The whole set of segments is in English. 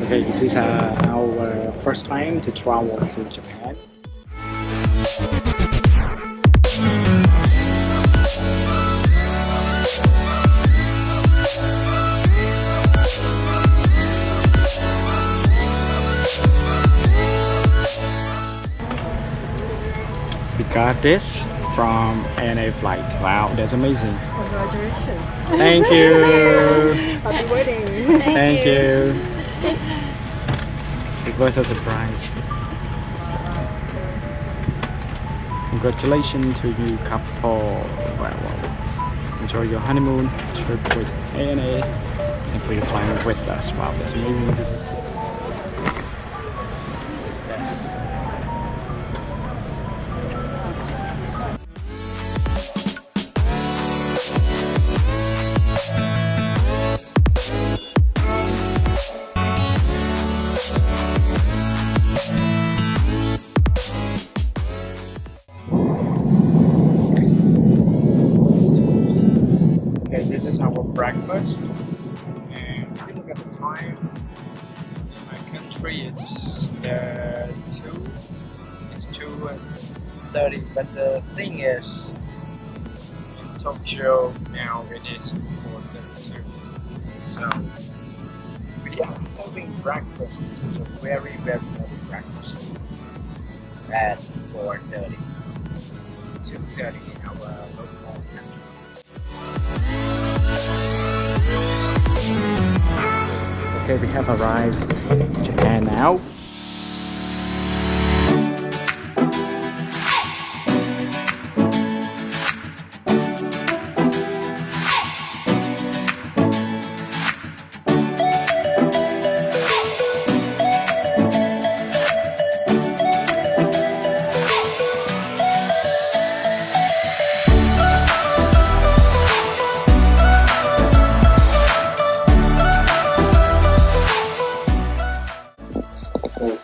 Okay, this is our first time to travel to Japan. We got this from ANA flight. Wow, that's amazing. Congratulations. Thank you. Happy wedding. Thank you. It was a surprise. Congratulations to you couple. Well, enjoy your honeymoon trip with ANA. Thank you for flying with us. Wow, that's amazing. This is okay, this is our breakfast, and if you look at the time, my country is it's 2:30, but the thing is, in Tokyo now it is 4:32, so we are having breakfast. This is a very early breakfast at 4:30, 2:30 in our local country. Okay, we have arrived in Japan now.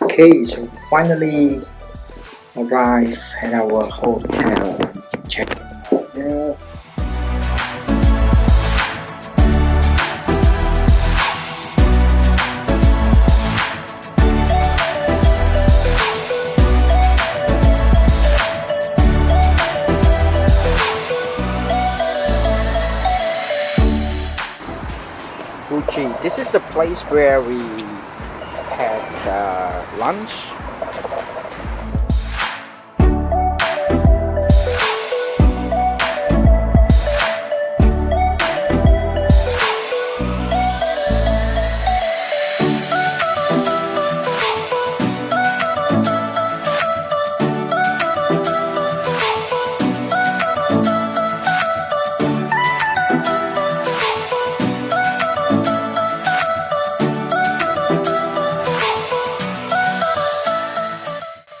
Okay, so finally arrived at our hotel. Check it out now. Fuji. This is the place where we had lunch.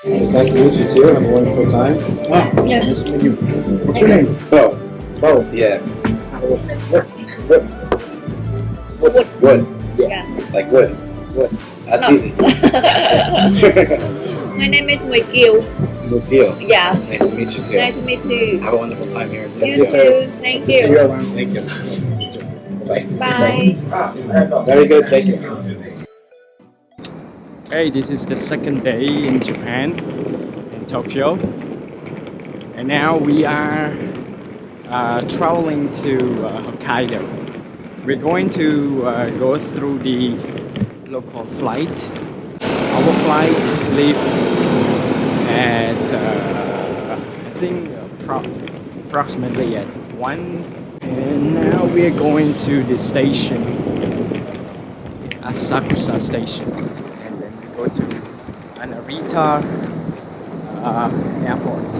It's nice to meet you too. Have a wonderful time. Oh, Yeah. nice to meet you. What's your name? Bo. Oh, Yeah. Wood. Yeah. Like wood. That's No. easy. My name is Wei Gil. Good deal. Yes. Nice to meet you too. Nice to meet you. Have a wonderful time here in You Tokyo. too. Thank See you you. around. Thank you. Bye. Bye. Very good. Thank you. Okay, this is the second day in Japan, in Tokyo, and now we are traveling to Hokkaido. We're going to go through the local flight. Our flight leaves at I think approximately at 1, and now we are going to the station, Asakusa Station. Go to Narita Airport.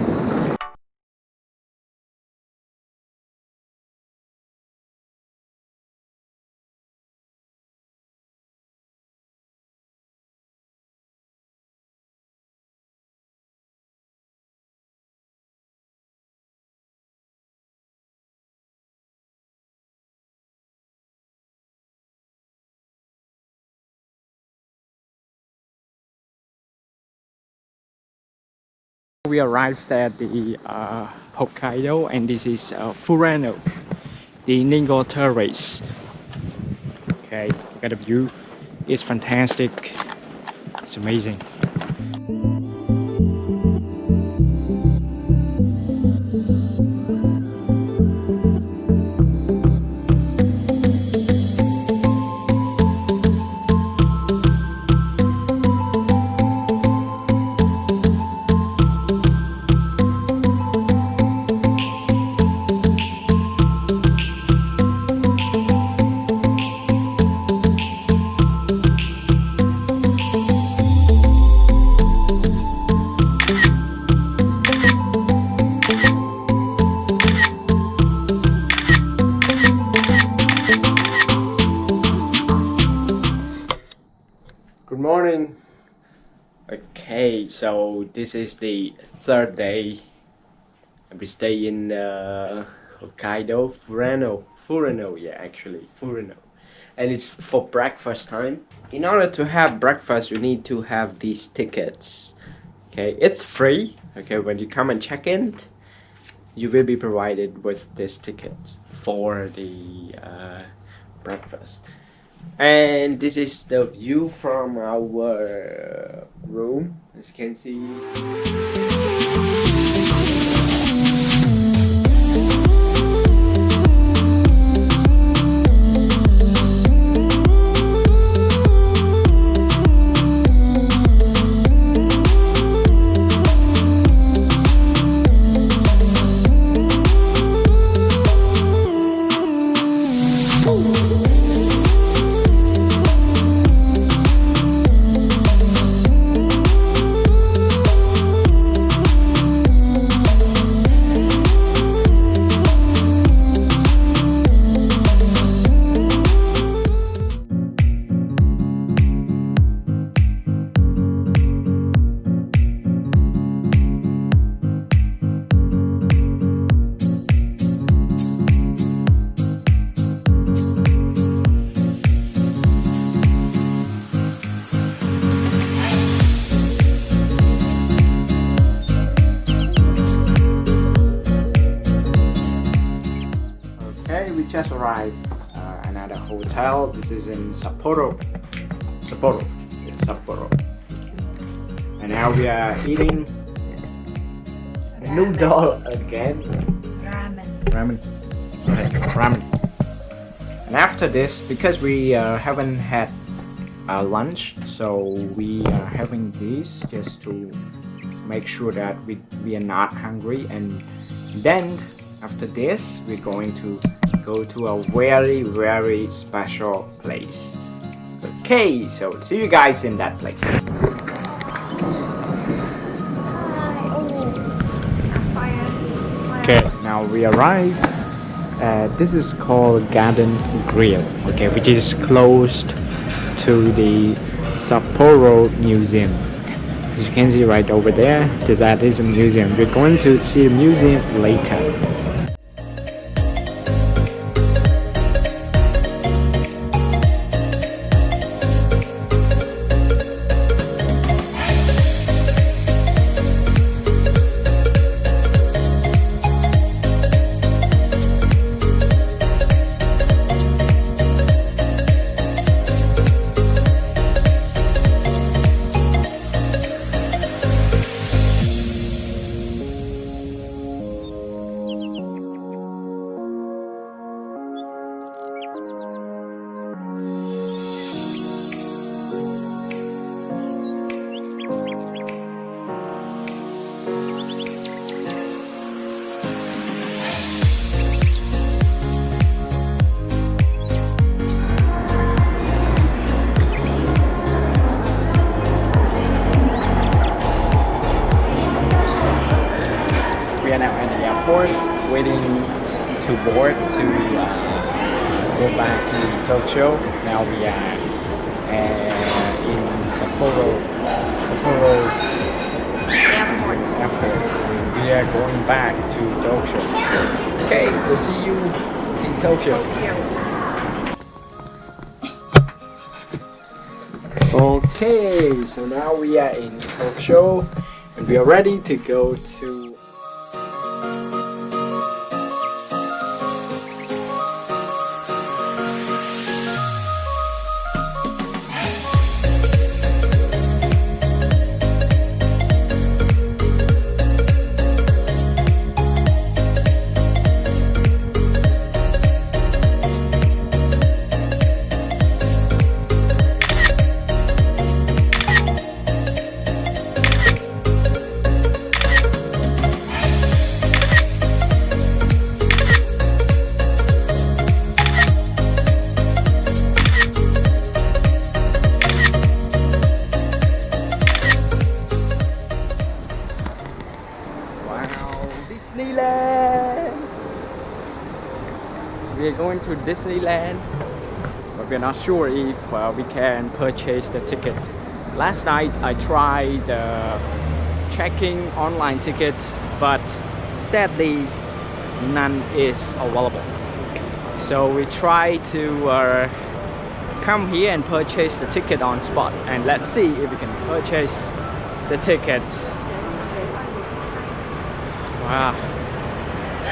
We arrived at the Hokkaido, and this is Furano, the Ningo Terrace. Okay, look at the view. is fantastic. It's amazing. Good morning. Okay, so this is the third day. We stay in Hokkaido, Furano, yeah, actually, Furano. And it's for breakfast time. In order to have breakfast, you need to have these tickets. Okay, it's free. Okay, when you come and check in, you will be provided with these tickets for the breakfast. And this is the view from our room, as you can see. We just arrived another hotel. This is in Sapporo. Yeah, Sapporo. And now we are eating noodle again. Ramen. And after this, because we haven't had lunch, so we are having this just to make sure that we are not hungry. And then after this, we're going to go to a very special place. Okay, so see you guys in that place. Okay, now we arrived. This is called Garden Grill, okay, which is close to the Sapporo Museum. As you can see right over there, that is a museum. We're going to see the museum later. We are now at the airport, waiting to board to go back to Tokyo. Now we are in Sapporo Airport. We are going back to Tokyo. Okay, so see you in Tokyo. Okay, so now we are in Tokyo and we are ready to go to we're going to Disneyland, but we're not sure if we can purchase the ticket. Last night I tried checking online tickets, but sadly none is available. So we try to come here and purchase the ticket on spot, and let's see if we can purchase the ticket. Wow.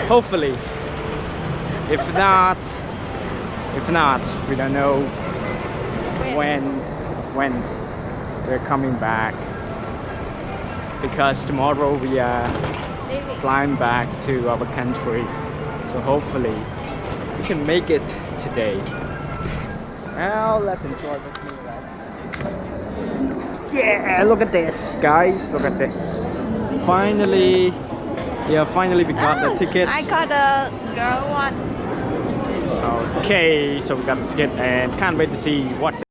Hopefully. If not, we don't know when we're coming back, because tomorrow we are flying back to our country. So hopefully we can make it today. Now let's enjoy this meal. Yeah, look at this, guys. Look at this. Finally, we got the ticket. I got a girl one. Okay, so we got the ticket and can't wait to see what's